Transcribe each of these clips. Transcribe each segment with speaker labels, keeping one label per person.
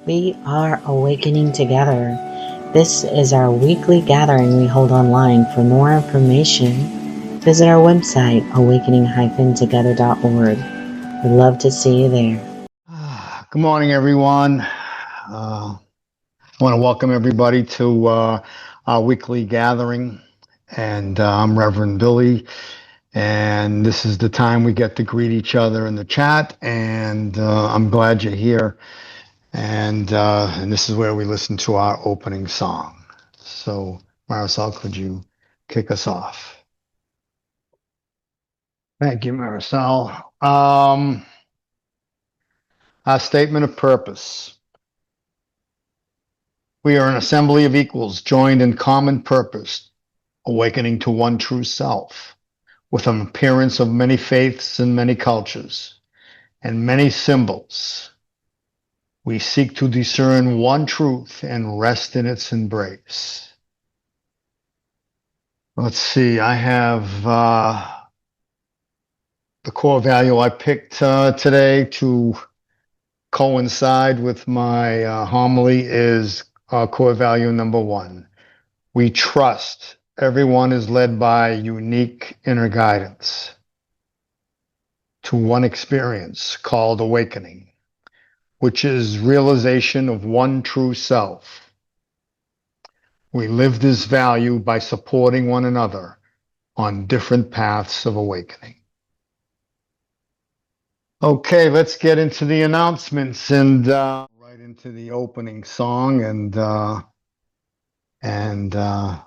Speaker 1: We are awakening together. This is our weekly gathering we hold online. For more information, visit our website, awakening-together.org. We'd love to see you there.
Speaker 2: Good morning, everyone. I want to welcome everybody to our weekly gathering. And I'm Reverend Billy. And this is the time we get to greet each other in the chat. And I'm glad you're here. And this is where we listen to our opening song. So, Marisol, could you kick us off? Thank you, Marisol. Our statement of purpose. We are an assembly of equals, joined in common purpose, awakening to one true self, with an appearance of many faiths and many cultures, and many symbols. We seek to discern one truth and rest in its embrace. Let's see, I have the core value I picked today to coincide with my homily is core value number 1. We trust everyone is led by unique inner guidance to one experience called awakening, which is realization of one true self. We live this value by supporting one another on different paths of awakening. Okay, let's get into the announcements and right into the opening song. And why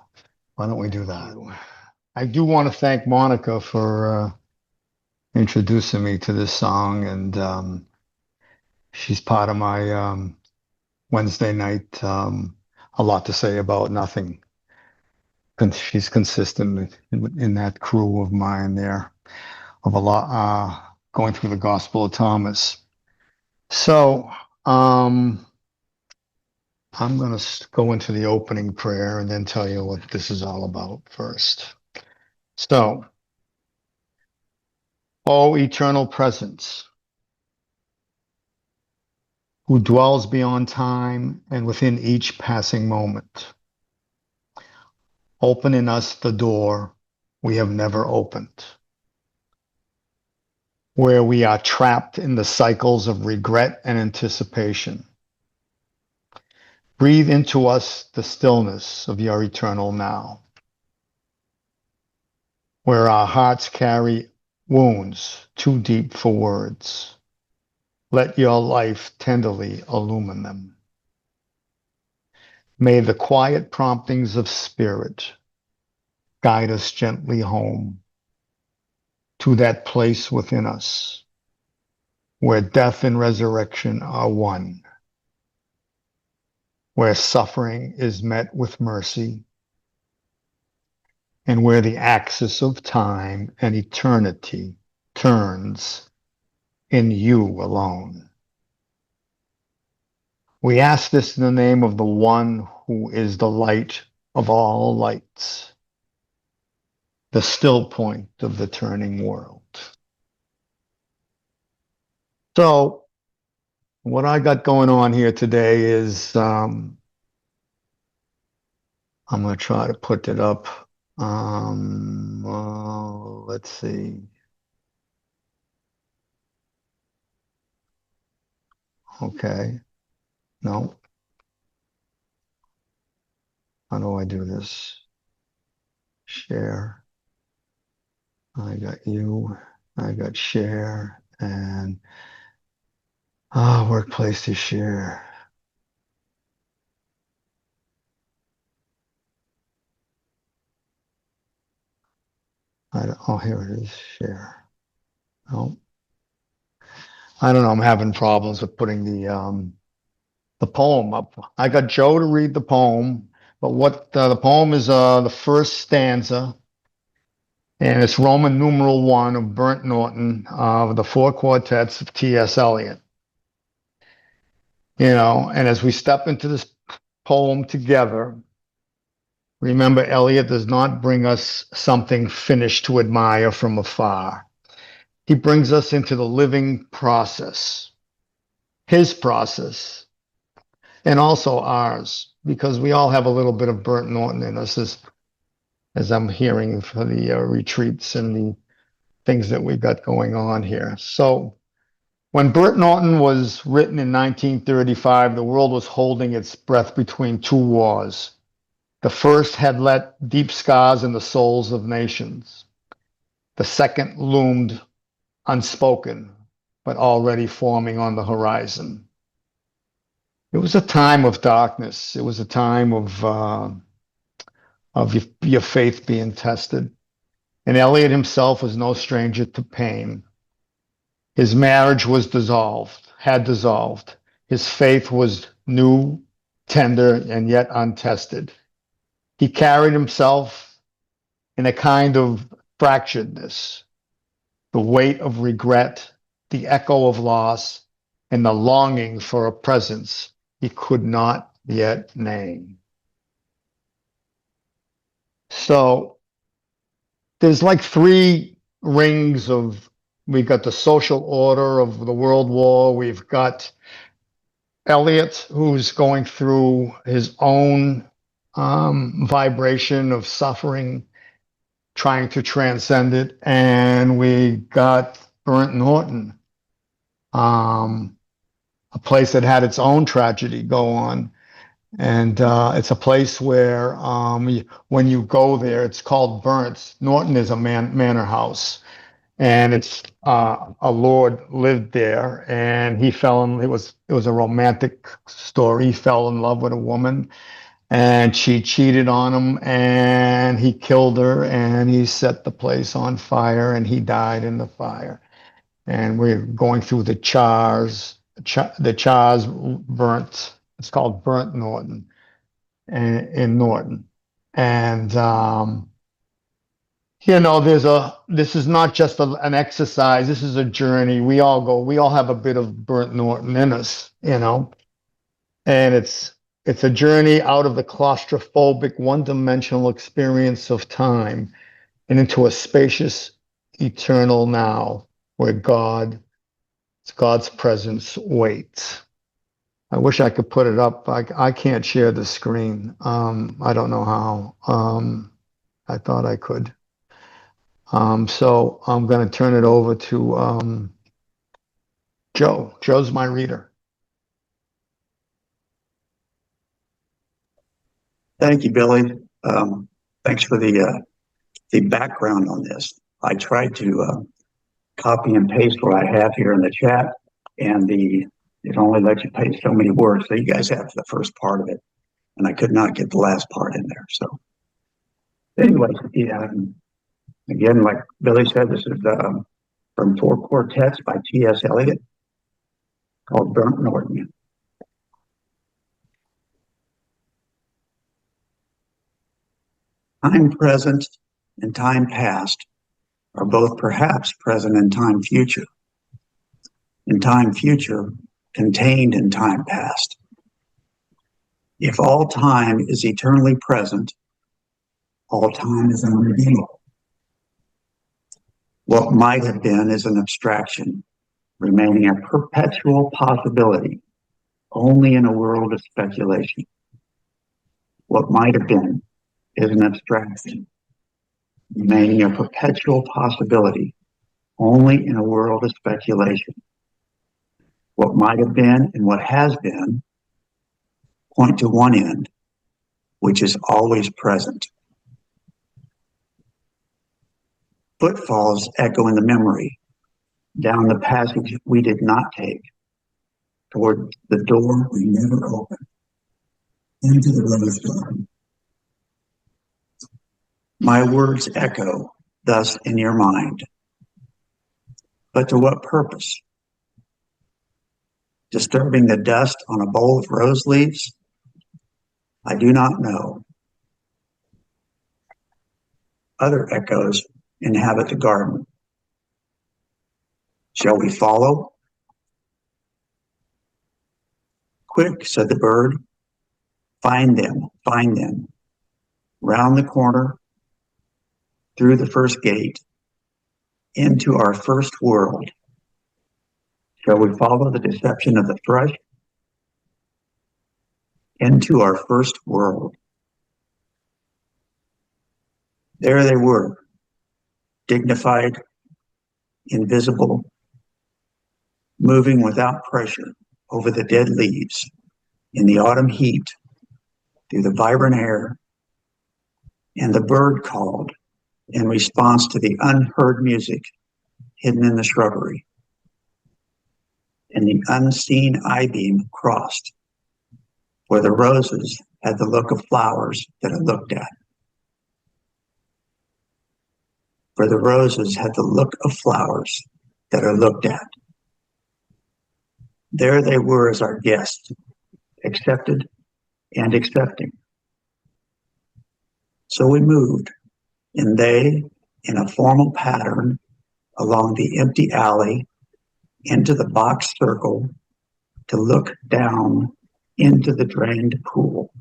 Speaker 2: don't we do that? I do want to thank Monica for introducing me to this song, and she's part of my Wednesday night A Lot to Say About Nothing. She's consistent in that crew of mine there of a lot going through the Gospel of Thomas. So I'm going to go into the opening prayer and then tell you what this is all about first. So, O eternal presence, who dwells beyond time and within each passing moment, open in us the door we have never opened, where we are trapped in the cycles of regret and anticipation. Breathe into us the stillness of your eternal now, where our hearts carry wounds too deep for words. Let your life tenderly illumine them. May the quiet promptings of spirit guide us gently home to that place within us where death and resurrection are one, where suffering is met with mercy, and where the axis of time and eternity turns in you alone. We ask this in the name of the one who is the light of all lights, the still point of the turning world. So, what I got going on here today is I'm going to try to put it up. Let's see. Okay. No. How do I do this? Share. I got you. I got share and workplace to share. Oh, here it is. Share. No. I don't know. I'm having problems with putting the poem up. I got Joe to read the poem, but what the poem is the first stanza, and it's Roman numeral 1 of Burnt Norton of the 4 Quartets of T.S. Eliot. You know, and as we step into this poem together, remember Eliot does not bring us something finished to admire from afar. He brings us into the living process, his process, and also ours, because we all have a little bit of Burnt Norton in us, as I'm hearing for the retreats and the things that we've got going on here. So when Burnt Norton was written in 1935, the world was holding its breath between two wars. The first had left deep scars in the souls of nations. The second loomed unspoken, but already forming on the horizon. It was a time of darkness. It was a time of your faith being tested. And Eliot himself was no stranger to pain. His marriage was had dissolved. His faith was new, tender, and yet untested. He carried himself in a kind of fracturedness, the weight of regret, the echo of loss, and the longing for a presence he could not yet name. So there's like three rings of, we've got the social order of the World War, we've got Eliot, who's going through his own vibration of suffering, trying to transcend it, and we got Burnt Norton, a place that had its own tragedy go on. And it's a place where when you go there, it's called Burnt. Norton is a manor house, and it's a lord lived there, and he fell in. It was a romantic story. He fell in love with a woman, and she cheated on him, and he killed her, and he set the place on fire, and he died in the fire. And we're going through the chars. The chars burnt. It's called Burnt Norton, and in Norton, and this is not just an exercise. This is a journey. We all have a bit of Burnt Norton in us, and it's a journey out of the claustrophobic, one-dimensional experience of time and into a spacious, eternal now where God's presence waits. I wish I could put it up. I can't share the screen. I don't know how. I thought I could. So I'm going to turn it over to Joe. Joe's my reader.
Speaker 3: Thank you, Billy. Thanks for the background on this. I tried to copy and paste what I have here in the chat, and it only lets you paste so many words. So you guys have the first part of it, and I could not get the last part in there. So anyway, again, like Billy said, this is from 4 Quartets by T.S. Eliot, called Burnt Norton. Time present and time past are both perhaps present in time future. In time future, contained in time past. If all time is eternally present, all time is unredeemable. What might have been is an abstraction, remaining a perpetual possibility, only in a world of speculation. What might have been is an abstraction, remaining a perpetual possibility, only in a world of speculation. What might have been and what has been point to one end, which is always present. Footfalls echo in the memory, down the passage we did not take, toward the door we never opened, into the rose garden. My words echo thus in your mind. But to what purpose? Disturbing the dust on a bowl of rose leaves? I do not know. Other echoes inhabit the garden. Shall we follow? Quick, said the bird. Find them, find them. Round the corner, through the first gate, into our first world. Shall we follow the deception of the thrush? into our first world. There they were, dignified, invisible, moving without pressure over the dead leaves in the autumn heat, through the vibrant air, and the bird called in response to the unheard music hidden in the shrubbery, and the unseen I-beam crossed, where the roses had the look of flowers that are looked at. For the roses had the look of flowers that are looked at. There they were as our guests, accepted and accepting. So we moved, and they, in a formal pattern, along the empty alley, into the box circle, to look down into the drained pool.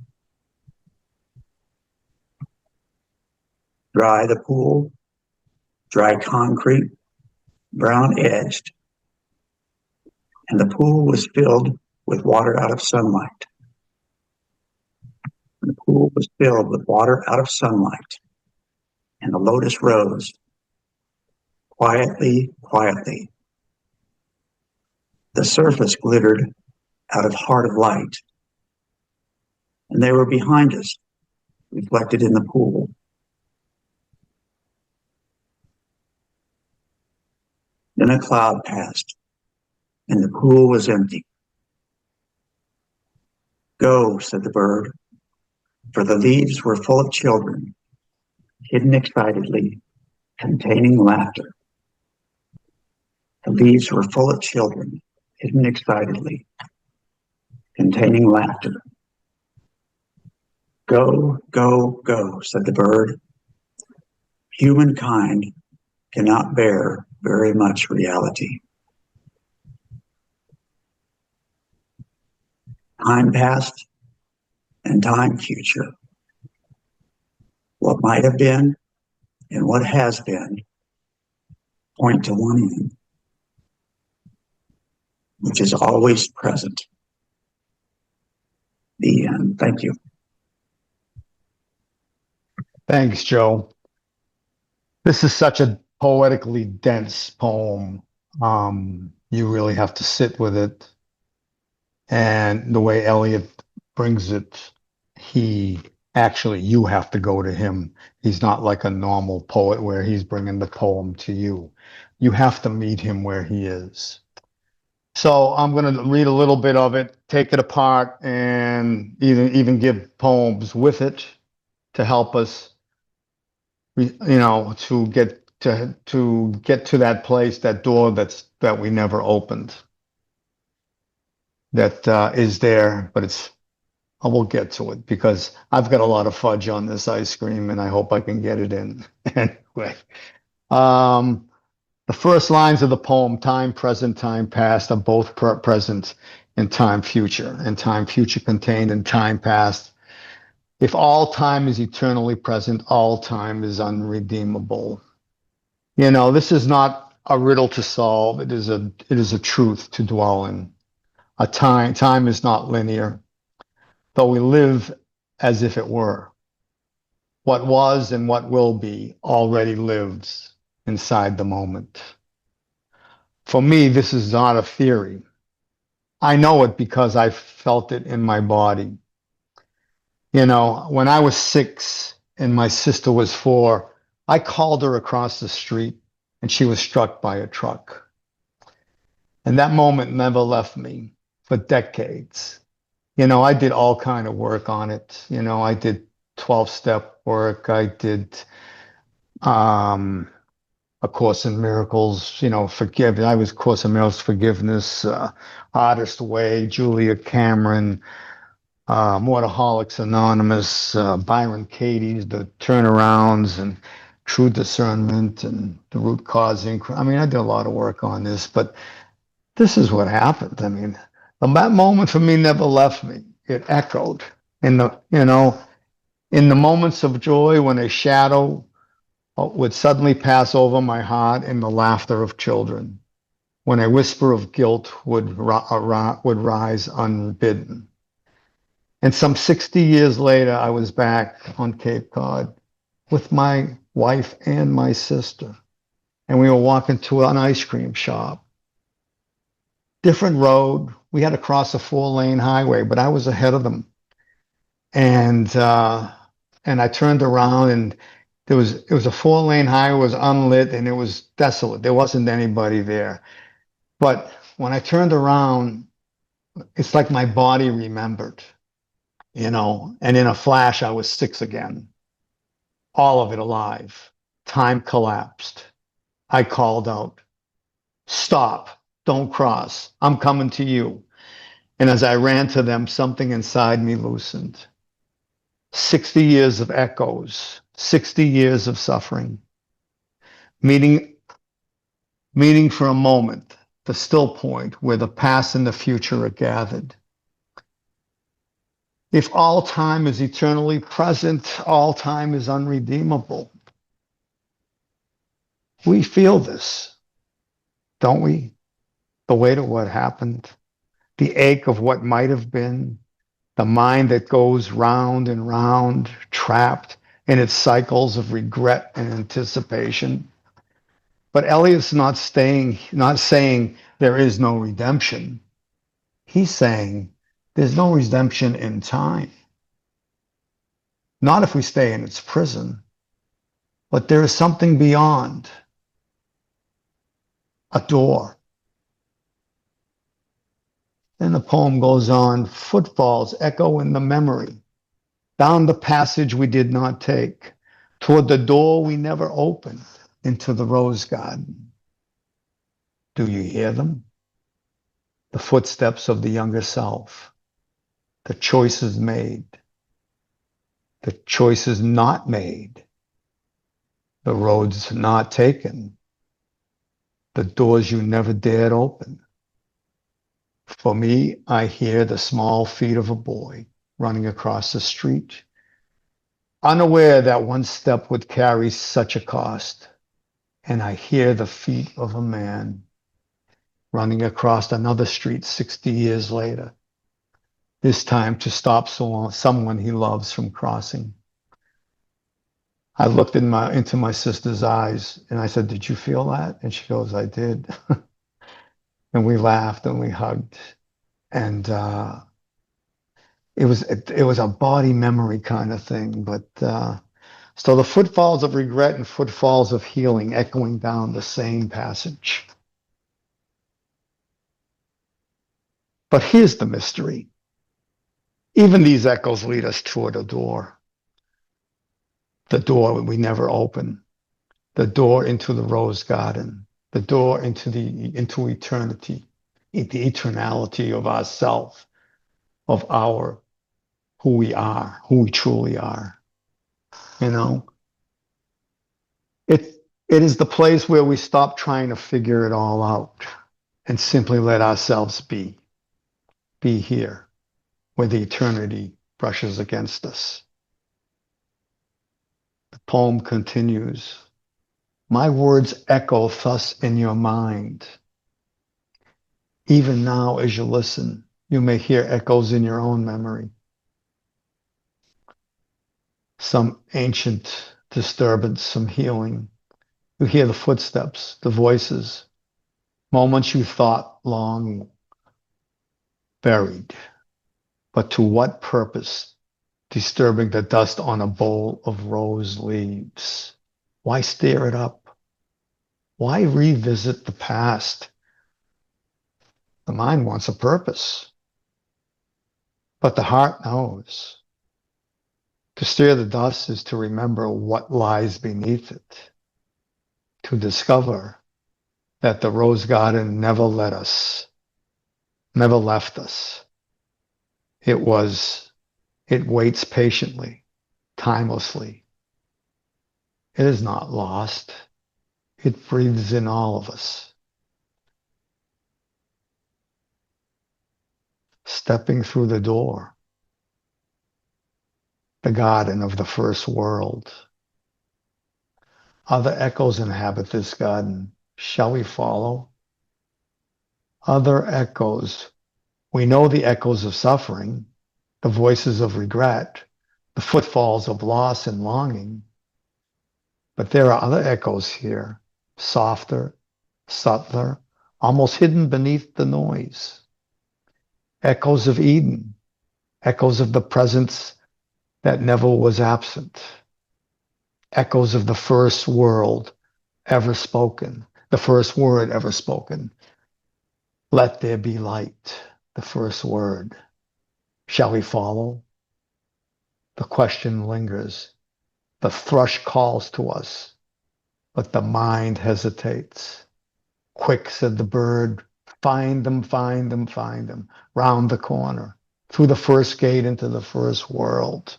Speaker 3: Dry the pool, dry concrete, brown edged, and the pool was filled with water out of sunlight. The pool was filled with water out of sunlight, and the lotus rose, quietly, quietly. The surface glittered out of heart of light, and they were behind us, reflected in the pool. Then a cloud passed, and the pool was empty. Go, said the bird, for the leaves were full of children, hidden excitedly, containing laughter. The leaves were full of children, hidden excitedly, containing laughter. Go, go, go, said the bird. Humankind cannot bear very much reality. Time past and time future. What might have been and what has been point to one end, which is always present. The end. Thank you.
Speaker 2: Thanks, Joe. This is such a poetically dense poem. You really have to sit with it. And the way Eliot brings it, you have to go to him. He's not like a normal poet where he's bringing the poem to you. You have to meet him where he is. So I'm going to read a little bit of it, take it apart, and even give poems with it to help us, to get to that place, that door that we never opened. That is there, but I will get to it because I've got a lot of fudge on this ice cream, and I hope I can get it in. Anyway, the first lines of the poem, time present, time past, are both present in time future, and time future contained in time past. If all time is eternally present, all time is unredeemable. This is not a riddle to solve. It is a truth to dwell in. Time is not linear, though we live as if it were. What was and what will be already lives inside the moment. For me, this is not a theory. I know it because I felt it in my body. When I was 6 and my sister was 4, I called her across the street and she was struck by a truck. And that moment never left me for decades. I did all kind of work on it. I did 12-step work. I did A Course in Miracles, forgive. I was Course in Miracles, Forgiveness, Artist Way, Julia Cameron, Waterholics Anonymous, Byron Katie's The Turnarounds, and True Discernment, and The Root Causing. I did a lot of work on this, but this is what happened. That moment for me never left me. It echoed in the moments of joy when a shadow would suddenly pass over my heart in the laughter of children, when a whisper of guilt would rise unbidden. And some 60 years later, I was back on Cape Cod with my wife and my sister. And we were walking to an ice cream shop. Different road. We had to cross a 4-lane highway, but I was ahead of them. And I turned around, and it was a 4-lane highway, it was unlit, and it was desolate. There wasn't anybody there. But when I turned around, it's like my body remembered, and in a flash, I was 6 again. All of it alive. Time collapsed. I called out, "Stop, don't cross. I'm coming to you." And as I ran to them, something inside me loosened. 60 years of echoes, 60 years of suffering, meeting for a moment, the still point where the past and the future are gathered. If all time is eternally present, all time is unredeemable. We feel this, don't we? The weight of what happened, the ache of what might have been, the mind that goes round and round, trapped in its cycles of regret and anticipation. But Eliot's not saying there is no redemption. He's saying there's no redemption in time. Not if we stay in its prison, but there is something beyond, a door. Then the poem goes on, footfalls echo in the memory, down the passage we did not take, toward the door we never opened, into the rose garden. Do you hear them? The footsteps of the younger self, the choices made, the choices not made, the roads not taken, the doors you never dared open. For me, I hear the small feet of a boy running across the street, unaware that one step would carry such a cost. And I hear the feet of a man running across another street 60 years later, this time to stop someone he loves from crossing. I looked into my sister's eyes and I said, "Did you feel that?" And she goes, "I did." And we laughed and we hugged. And it was a body memory kind of thing. But so the footfalls of regret and footfalls of healing echoing down the same passage. But here's the mystery. Even these echoes lead us toward a door. The door we never open. The door into the rose garden. The door into eternity. The eternality of ourself, of who we are, who we truly are. It is the place where we stop trying to figure it all out and simply let ourselves be here, where the eternity brushes against us. The poem continues, my words echo thus in your mind. Even now, as you listen, you may hear echoes in your own memory. Some ancient disturbance, some healing. You hear the footsteps, the voices, moments you thought long buried. But to what purpose? Disturbing the dust on a bowl of rose leaves. Why stir it up? Why revisit the past? The mind wants a purpose, but the heart knows. To stir the dust is to remember what lies beneath it, to discover that the rose garden never left us. It waits patiently, timelessly. It is not lost. It breathes in all of us. Stepping through the door, the garden of the first world. Other echoes inhabit this garden. Shall we follow? Other echoes. We know the echoes of suffering. the voices of regret, the footfalls of loss and longing. But there are other echoes here, softer, subtler, almost hidden beneath the noise. Echoes of Eden, echoes of the presence that never was absent, echoes of the first word ever spoken, the first word ever spoken. Let there be light, the first word. Shall we follow? The question lingers. The thrush calls to us, but the mind hesitates. Quick, said the bird, find them, find them, find them, round the corner, through the first gate into the first world.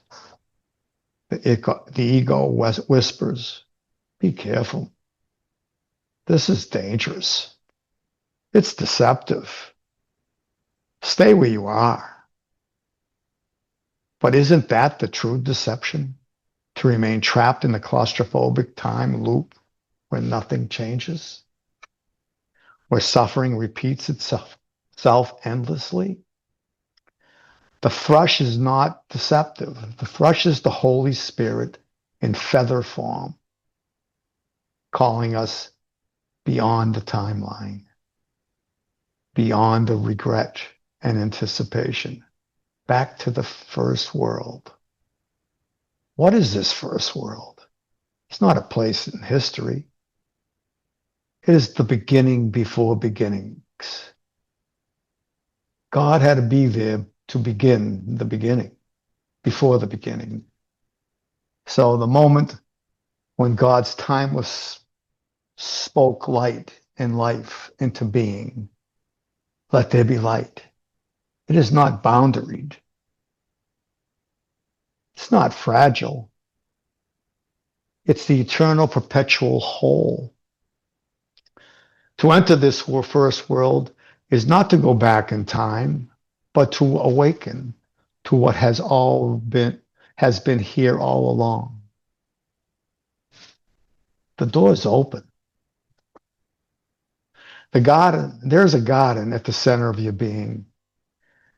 Speaker 2: The ego whispers, be careful. This is dangerous. It's deceptive. Stay where you are. But isn't that the true deception? To remain trapped in the claustrophobic time loop where nothing changes? Where suffering repeats itself endlessly? The thrush is not deceptive. The thrush is the Holy Spirit in feather form, calling us beyond the timeline, beyond the regret and anticipation, back to the first world. What is this first world? It's not a place in history. It is the beginning before beginnings. God had to be there to begin the beginning, before the beginning. So the moment when God's timeless spoke light and life into being, let there be light. It is not boundaried. It's not fragile. It's the eternal, perpetual whole. To enter this first world is not to go back in time, but to awaken to what has been here all along. The door is open. There's a garden at the center of your being.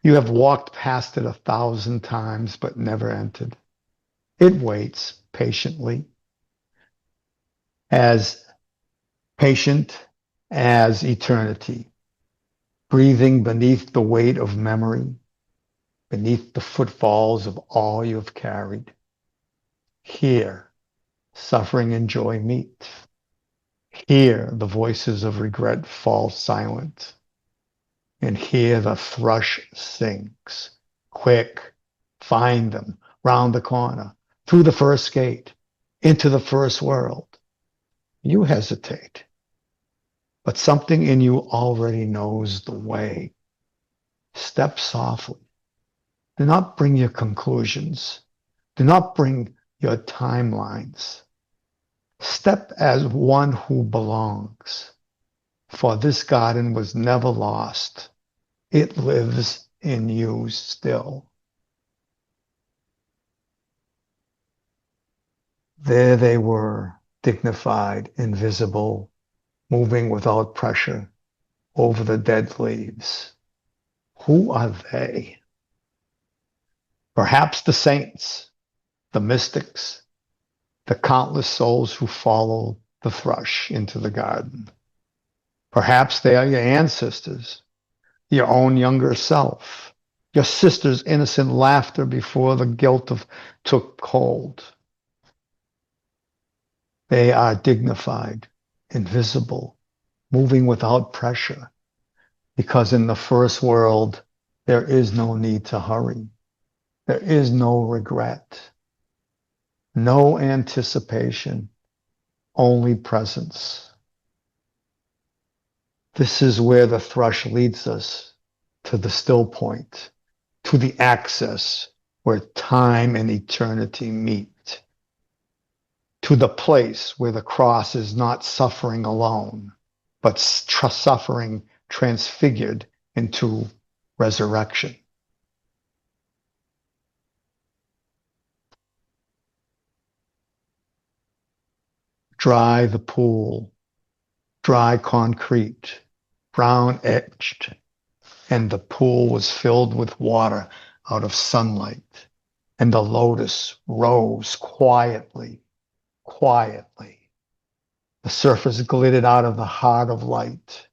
Speaker 2: You have walked past it 1,000 times, but never entered. It waits patiently, as patient as eternity, breathing beneath the weight of memory, beneath the footfalls of all you have carried. Here, suffering and joy meet. Here, the voices of regret fall silent. And here the thrush sings. Quick, find them, round the corner, through the first gate, into the first world. You hesitate, but something in you already knows the way. Step softly. Do not bring your conclusions. Do not bring your timelines. Step as one who belongs. For this garden was never lost. It lives in you still. There they were, dignified, invisible, moving without pressure over the dead leaves. Who are they? Perhaps the saints, the mystics, the countless souls who followed the thrush into the garden. Perhaps they are your ancestors, your own younger self, your sister's innocent laughter before the guilt took hold. They are dignified, invisible, moving without pressure, because in the first world, there is no need to hurry. There is no regret, no anticipation, only presence. This is where the thrush leads us, to the still point, to the access where time and eternity meet, to the place where the cross is not suffering alone, but suffering transfigured into resurrection. Dry the pool, dry concrete, brown edged, and the pool was filled with water out of sunlight, and the lotus rose quietly, quietly. The surface glittered out of the heart of light,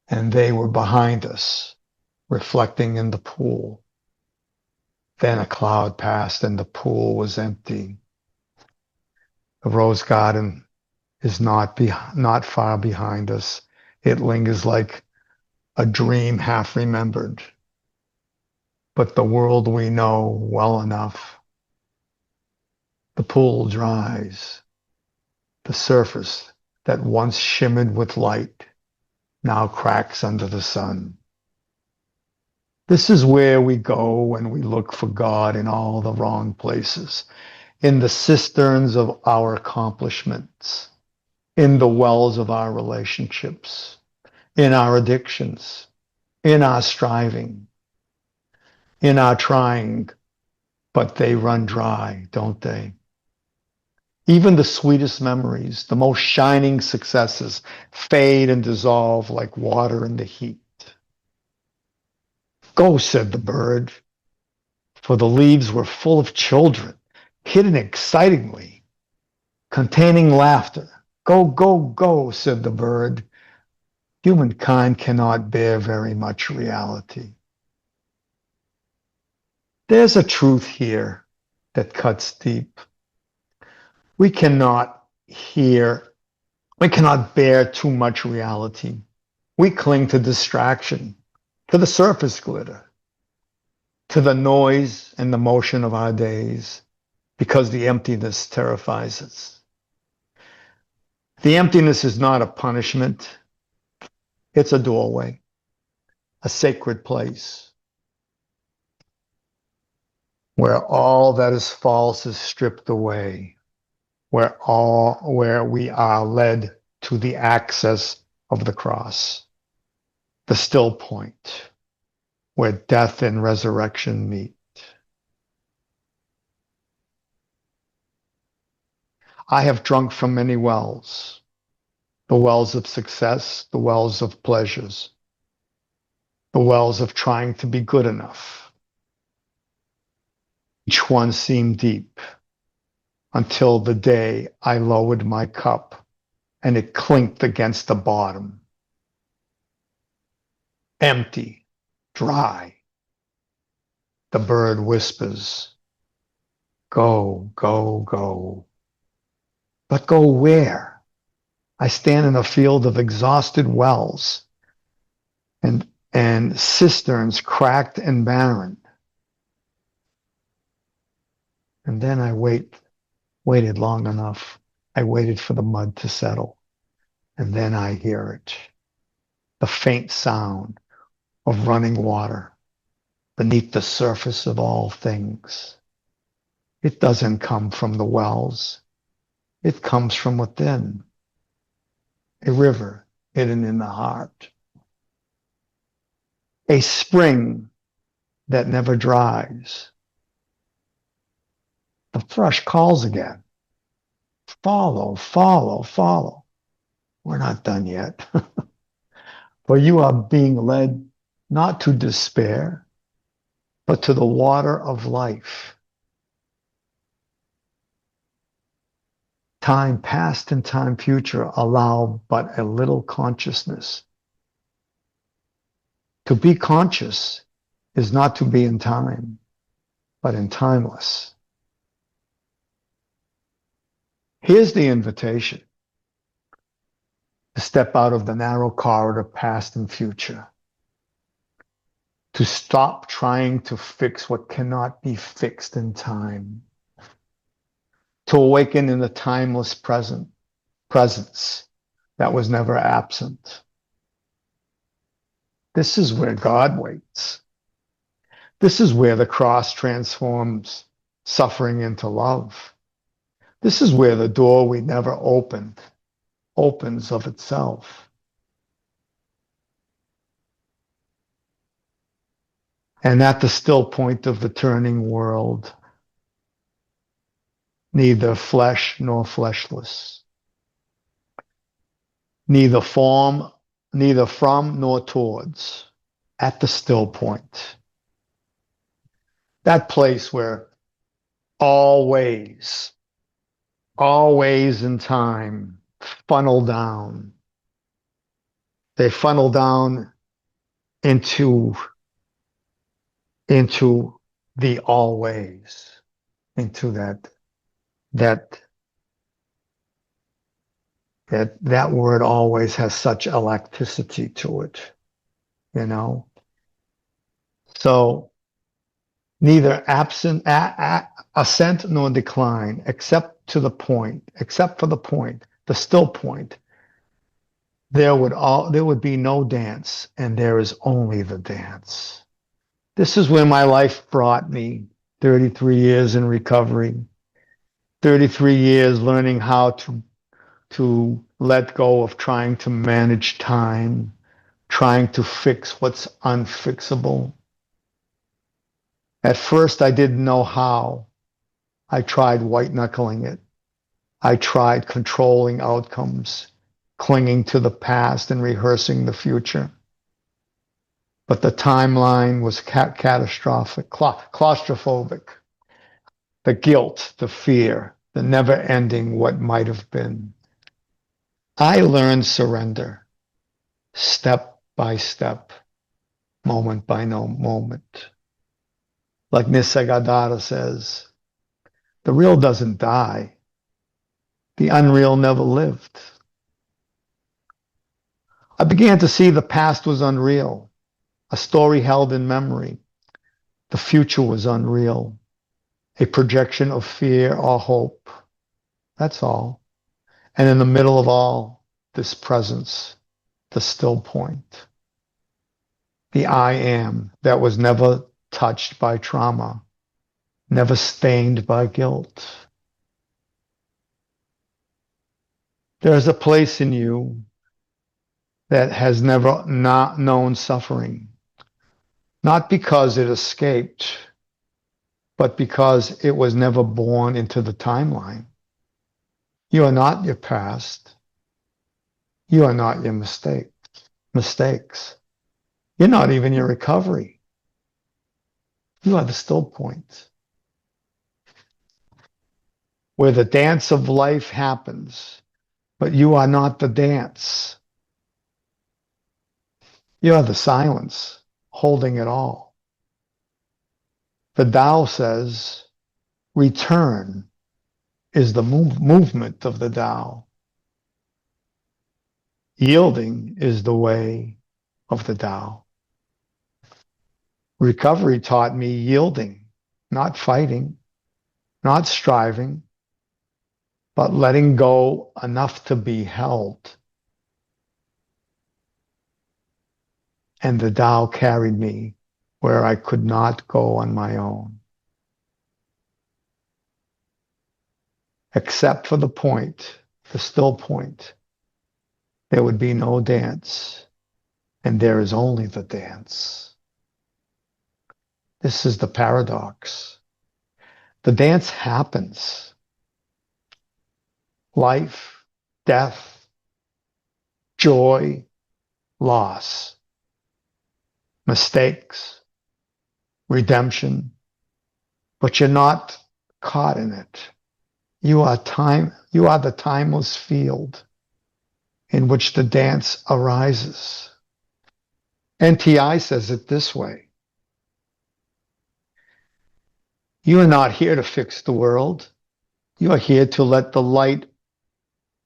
Speaker 2: and they were behind us, reflecting in the pool. Then a cloud passed, and the pool was empty. The rose garden is not far behind us. It lingers like a dream half remembered. But the world we know well enough. The pool dries. The surface that once shimmered with light now cracks under the sun. This is where we go when we look for God in all the wrong places, in the cisterns of our accomplishments, in the wells of our relationships, in our addictions, in our striving, in our trying, but they run dry, don't they? Even the sweetest memories, the most shining successes, fade and dissolve like water in the heat. Go, said the bird, for the leaves were full of children, hidden excitingly, containing laughter. Go, go, go, said the bird. Humankind cannot bear very much reality. There's a truth here that cuts deep. We cannot bear too much reality. We cling to distraction, to the surface glitter, to the noise and the motion of our days, because the emptiness terrifies us. The emptiness is not a punishment. It's a doorway, a sacred place, where all that is false is stripped away, where we are led to the access of the cross, the still point, where death and resurrection meet. I have drunk from many wells, the wells of success, the wells of pleasures, the wells of trying to be good enough. Each one seemed deep until the day I lowered my cup and it clinked against the bottom. Empty, dry. The bird whispers, go, go, go. But go where? I stand in a field of exhausted wells and cisterns cracked and barren. And then I waited long enough. I waited for the mud to settle. And then I hear it, the faint sound of running water beneath the surface of all things. It doesn't come from the wells. It comes from within, a river hidden in the heart, a spring that never dries. The thrush calls again. Follow, follow, follow. We're not done yet. For you are being led not to despair, but to the water of life. Time past and time future allow but a little consciousness. To be conscious is not to be in time, but in timeless. Here's the invitation to step out of the narrow corridor past and future, to stop trying to fix what cannot be fixed in time, to awaken in the timeless presence that was never absent. This is where God waits. This is where the cross transforms suffering into love. This is where the door we never opened opens of itself. And at the still point of the turning world, neither flesh nor fleshless, neither from nor towards, at the still point, that place where always in time funnel down. They funnel down into the always, into that word always has such elasticity to it, you know. So neither ascent nor decline, except for the point, the still point. There would be no dance, and there is only the dance. This is where my life brought me. 33 years in recovery, 33 years learning how to let go of trying to manage time, trying to fix what's unfixable. At first, I didn't know how. I tried white knuckling it. I tried controlling outcomes, clinging to the past and rehearsing the future. But the timeline was catastrophic, claustrophobic. The guilt, the fear, the never ending what might have been. I learned surrender, step by step, moment by moment. Like Nisargadatta says, the real doesn't die. The unreal never lived. I began to see the past was unreal, a story held in memory. The future was unreal, a projection of fear or hope. That's all. And in the middle of all, this presence, the still point, the I am that was never touched by trauma, never stained by guilt. There's a place in you that has never not known suffering, not because it escaped, but because it was never born into the timeline. You are not your past. You are not your mistakes. You're not even your recovery. You are the still point, where the dance of life happens, but you are not the dance. You are the silence holding it all. The Tao says, return is the movement of the Tao. Yielding is the way of the Tao. Recovery taught me yielding, not fighting, not striving, but letting go enough to be held. And the Tao carried me where I could not go on my own. Except for the point, the still point, there would be no dance, and there is only the dance. This is the paradox. The dance happens. Life, death, joy, loss, mistakes, redemption, but you're not caught in it. You are the timeless field in which the dance arises. NTI says it this way. You are not here to fix the world. You are here to let the light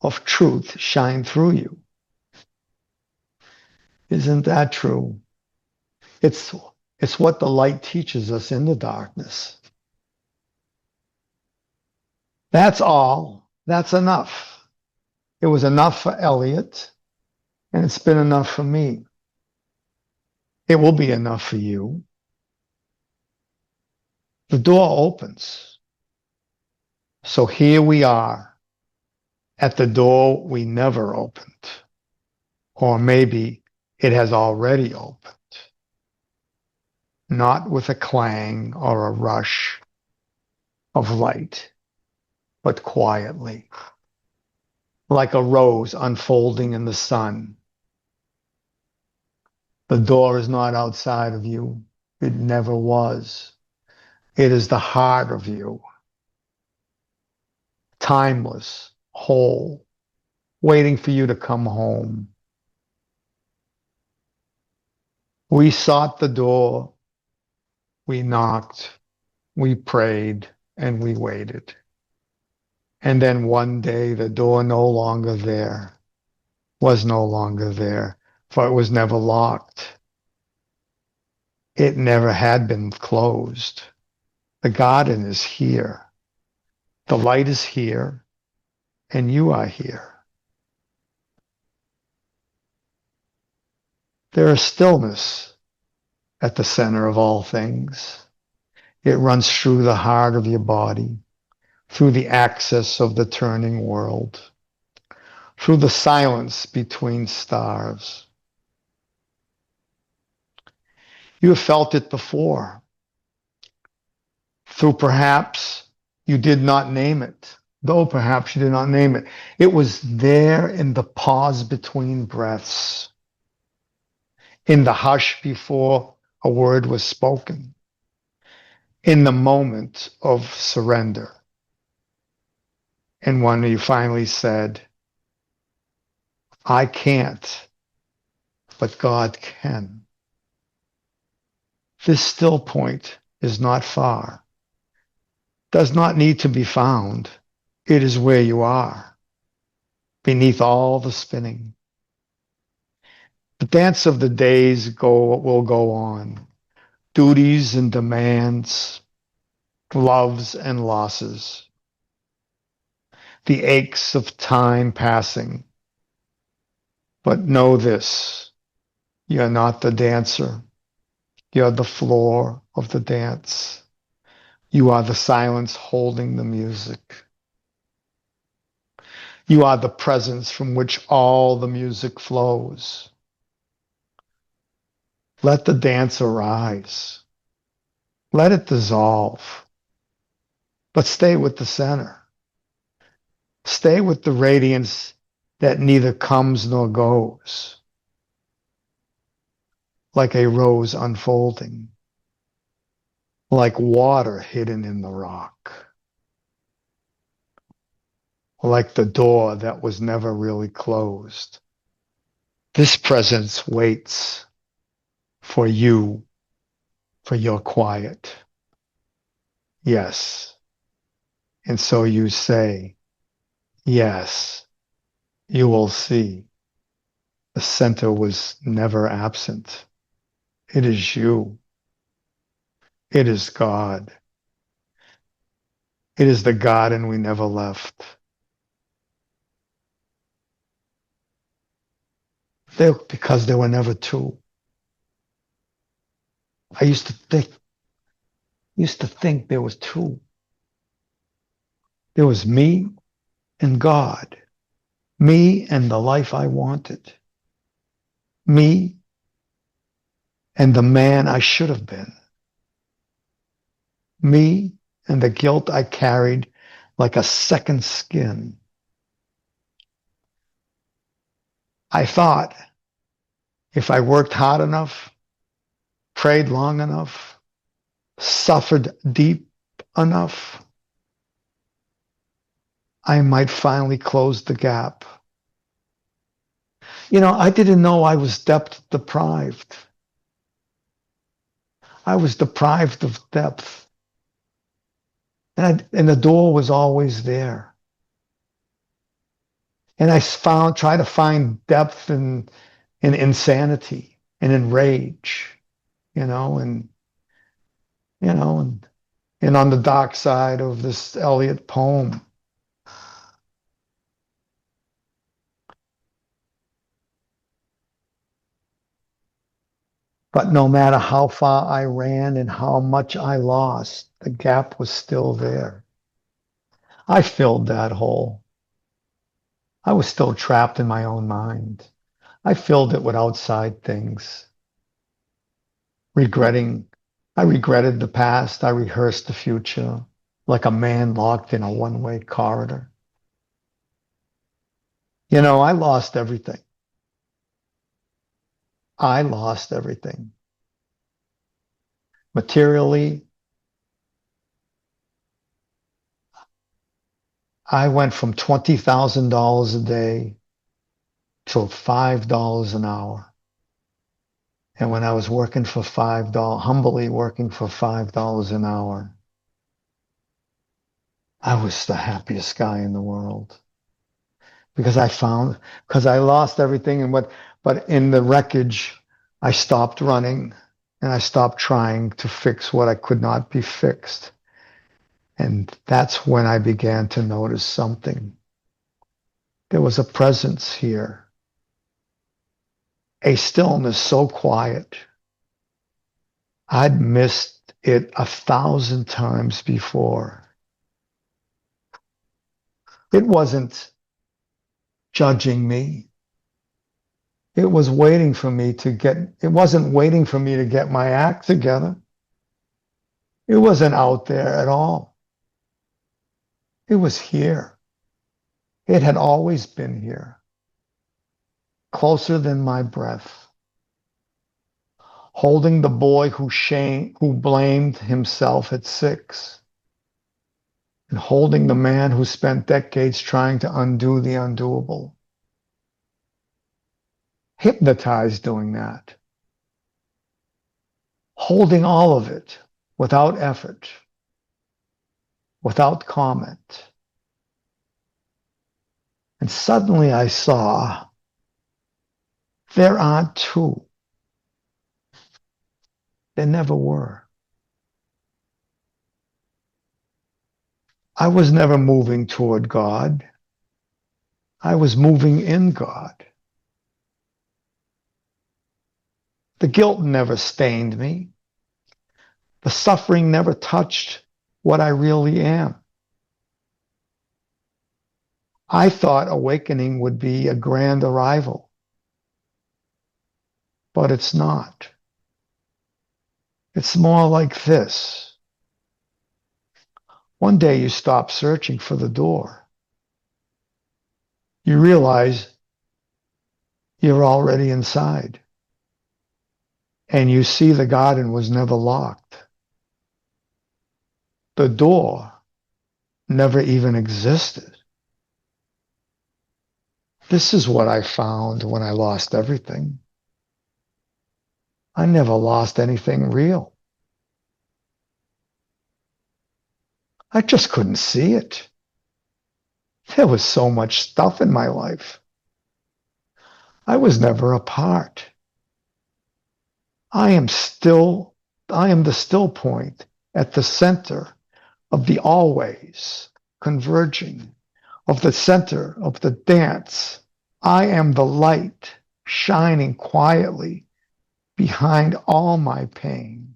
Speaker 2: of truth shine through you. Isn't that true? It's what the light teaches us in the darkness. That's all. That's enough. It was enough for Eliot, and it's been enough for me. It will be enough for you. The door opens. So here we are at the door we never opened. Or maybe it has already opened. Not with a clang or a rush of light, but quietly, like a rose unfolding in the sun. The door is not outside of you. It never was. It is the heart of you, timeless, whole, waiting for you to come home. We sought the door, we knocked, we prayed, and we waited. And then one day the door was no longer there, for it was never locked. It never had been closed. The garden is here. The light is here, and you are here. There is stillness at the center of all things. It runs through the heart of your body, through the axis of the turning world, through the silence between stars. You have felt it before, though perhaps you did not name it. It was there in the pause between breaths, in the hush before a word was spoken, in the moment of surrender. And when you finally said, I can't, but God can. This still point is not far, does not need to be found. It is where you are, beneath all the spinning. The dance of the days will go on, duties and demands, loves and losses, the aches of time passing. But know this, you're not the dancer. You're the floor of the dance. You are the silence holding the music. You are the presence from which all the music flows. Let the dance arise. Let it dissolve. But stay with the center. Stay with the radiance that neither comes nor goes, like a rose unfolding, like water hidden in the rock, like the door that was never really closed. This presence waits for you, for your quiet. Yes. And so you say, yes, you will see. The center was never absent. It is you. It is God. It is the garden we never left. Because there were never two. I used to think there was two. There was me and God, me and the life I wanted, me and the man I should have been, me and the guilt I carried like a second skin. I thought if I worked hard enough, prayed long enough, suffered deep enough, I might finally close the gap. I didn't know I was depth deprived. I was deprived of depth. And the door was always there. And I tried to find depth in insanity and in rage, and on the dark side of this Eliot poem. But no matter how far I ran and how much I lost, the gap was still there. I filled that hole. I was still trapped in my own mind. I filled it with outside things. I regretted the past. I rehearsed the future like a man locked in a one-way corridor. I lost everything. I lost everything. Materially, I went from $20,000 a day to $5 an hour. And when I was working for $5, humbly working for $5 an hour, I was the happiest guy in the world. Because I lost everything, but in the wreckage, I stopped running and I stopped trying to fix what I could not be fixed. And that's when I began to notice something. There was a presence here, a stillness so quiet. I'd missed it 1,000 times before. It wasn't judging me. It wasn't waiting for me to get my act together. It wasn't out there at all. It was here. It had always been here, closer than my breath, holding the boy who blamed himself at 6, and holding the man who spent decades trying to undo the undoable. Hypnotized doing that. Holding all of it without effort, without comment. And suddenly I saw there aren't two. There never were. I was never moving toward God. I was moving in God. The guilt never stained me. The suffering never touched what I really am. I thought awakening would be a grand arrival, but it's not. It's more like this. One day you stop searching for the door. You realize you're already inside. And you see the garden was never locked. The door never even existed. This is what I found when I lost everything. I never lost anything real. I just couldn't see it. There was so much stuff in my life. I was never apart. I am the still point at the center of the always converging, of the center of the dance. I am the light shining quietly behind all my pain.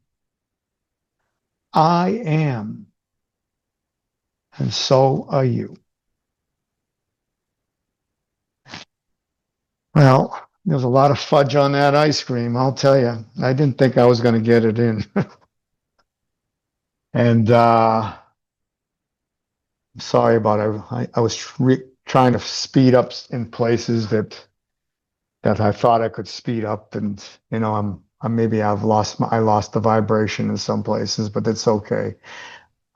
Speaker 2: I am, and so are you. Well, there's a lot of fudge on that ice cream, I'll tell you. I didn't think I was going to get it in. And sorry about it. I was trying to speed up in places that I thought I could speed up, and I lost the vibration in some places, but it's okay.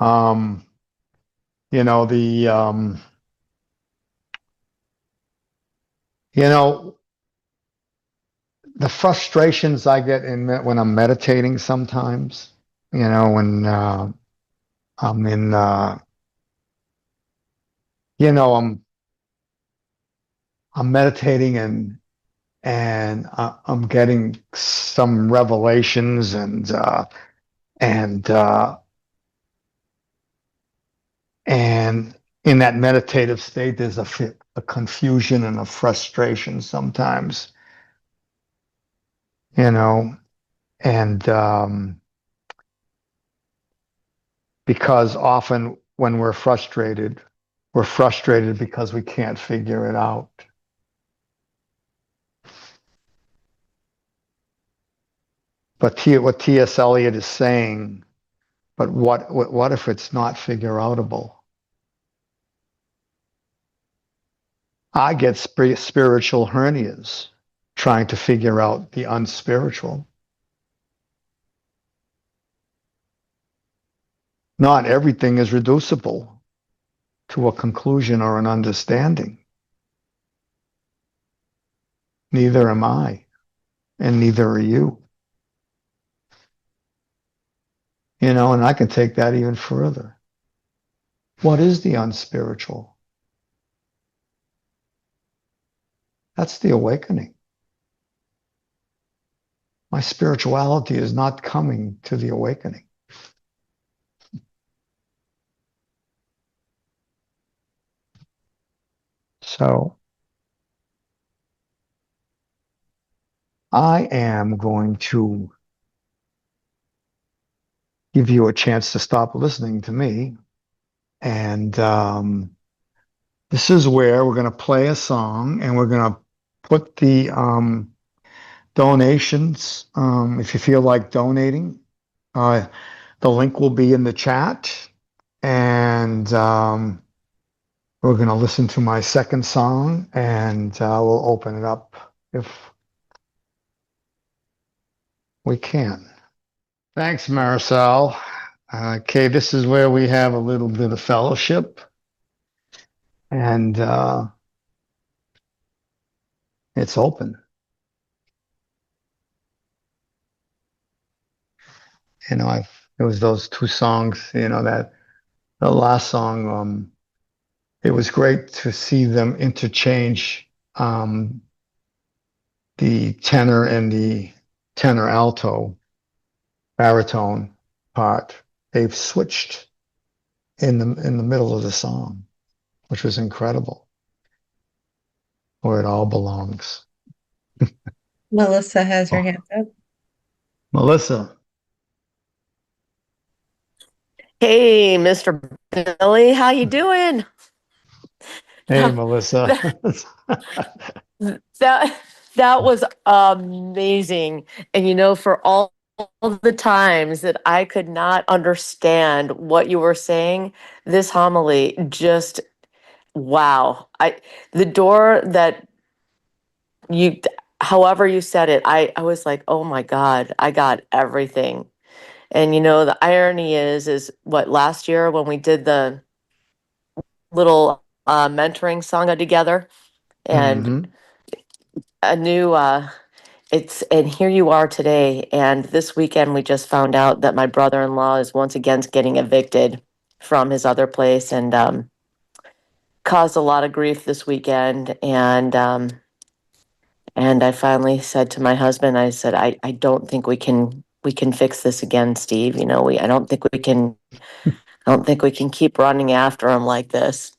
Speaker 2: You know, the frustrations I get when I'm meditating sometimes, when I'm in, I'm meditating and I'm getting some revelations and in that meditative state, there's a confusion and a frustration sometimes, and because often when we're frustrated because we can't figure it out. But what T.S. Eliot is saying, but what if it's not figure outable? I get spiritual hernias trying to figure out the unspiritual. Not everything is reducible to a conclusion or an understanding. Neither am I, and neither are you. You know, and I can take that even further. What is the unspiritual? That's the awakening. My spirituality is not coming to the awakening. So I am going to give you a chance to stop listening to me. And this is where we're going to play a song and we're going to put the donations. If you feel like donating, the link will be in the chat. And we're going to listen to my second song and we'll open it up if we can. Thanks, Maricel. Okay, this is where we have a little bit of fellowship. And it's open. You know, it was those two songs, you know, that the last song, it was great to see them interchange the tenor and the tenor alto baritone part. They've switched in the middle of the song, which was incredible, where it all belongs.
Speaker 4: Melissa has her hand up.
Speaker 2: Melissa.
Speaker 5: Hey, Mr. Billy, how you doing?
Speaker 2: Hey, Melissa.
Speaker 5: That was amazing. And you know, for all the times that I could not understand what you were saying, this homily just wow. The door that you however you said it, I was like, "Oh my God, I got everything." And you know, the irony is what last year when we did the little mentoring sangha together and a new it's and here you are today, and this weekend we just found out that my brother-in-law is once again getting evicted from his other place and caused a lot of grief this weekend. And I finally said to my husband, I said, I don't think we can fix this again, Steve. You know, I don't think we can keep running after him like this.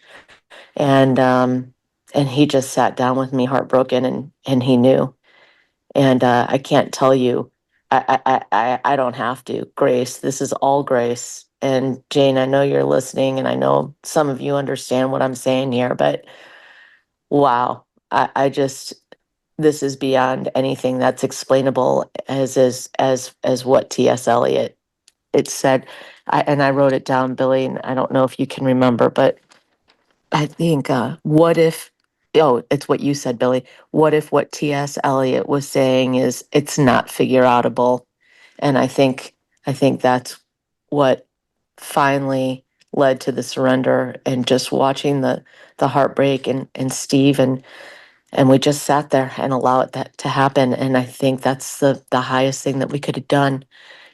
Speaker 5: And he just sat down with me heartbroken, and he knew. And I can't tell you, I don't have to. Grace, this is all grace. And Jane, I know you're listening, and I know some of you understand what I'm saying here, but wow, I just this is beyond anything that's explainable as what T.S. Eliot it said. And I wrote it down, Billy, and I don't know if you can remember, but I think, what if, oh, it's what you said, Billy. What if what T.S. Eliot was saying is it's not figure outable? And I think that's what finally led to the surrender and just watching the heartbreak and Steve and we just sat there and allowed that to happen. And I think that's the highest thing that we could have done.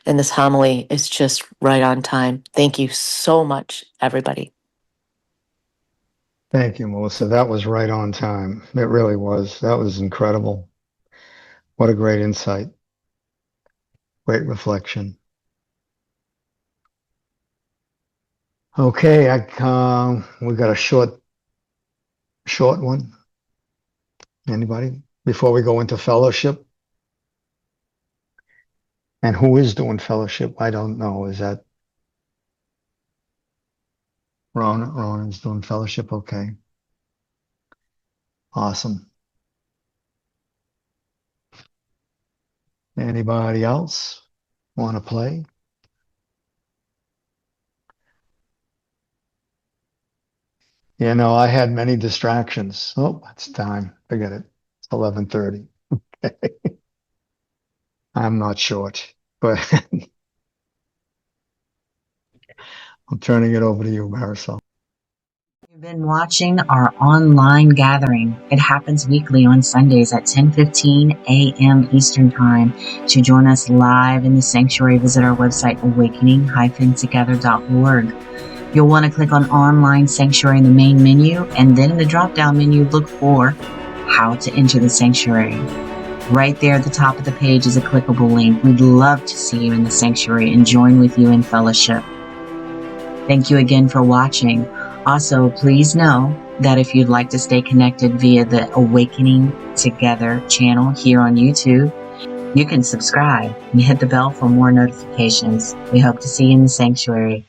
Speaker 5: And this homily is just right on time. Thank you so much, everybody.
Speaker 2: Thank you, Melissa. That was right on time. It really was. That was incredible. What a great insight. Great reflection. Okay, we got a short one. Anybody? Before we go into fellowship? And who is doing fellowship? I don't know. Is that Ron? Ronan's doing fellowship? Okay. Awesome. Anybody else want to play? You know, I had many distractions. Oh, it's time. Forget it. It's 11:30. I'm not short, but I'm turning it over to you, Marisol.
Speaker 1: You've been watching our online gathering. It happens weekly on Sundays at 10:15 a.m. Eastern Time. To join us live in the sanctuary, visit our website, awakening-together.org. You'll want to click on Online Sanctuary in the main menu, and then in the drop-down menu, look for How to Enter the Sanctuary. Right there at the top of the page is a clickable link. We'd love to see you in the sanctuary and join with you in fellowship. Thank you again for watching. Also, please know that if you'd like to stay connected via the Awakening Together channel here on YouTube, you can subscribe and hit the bell for more notifications. We hope to see you in the sanctuary.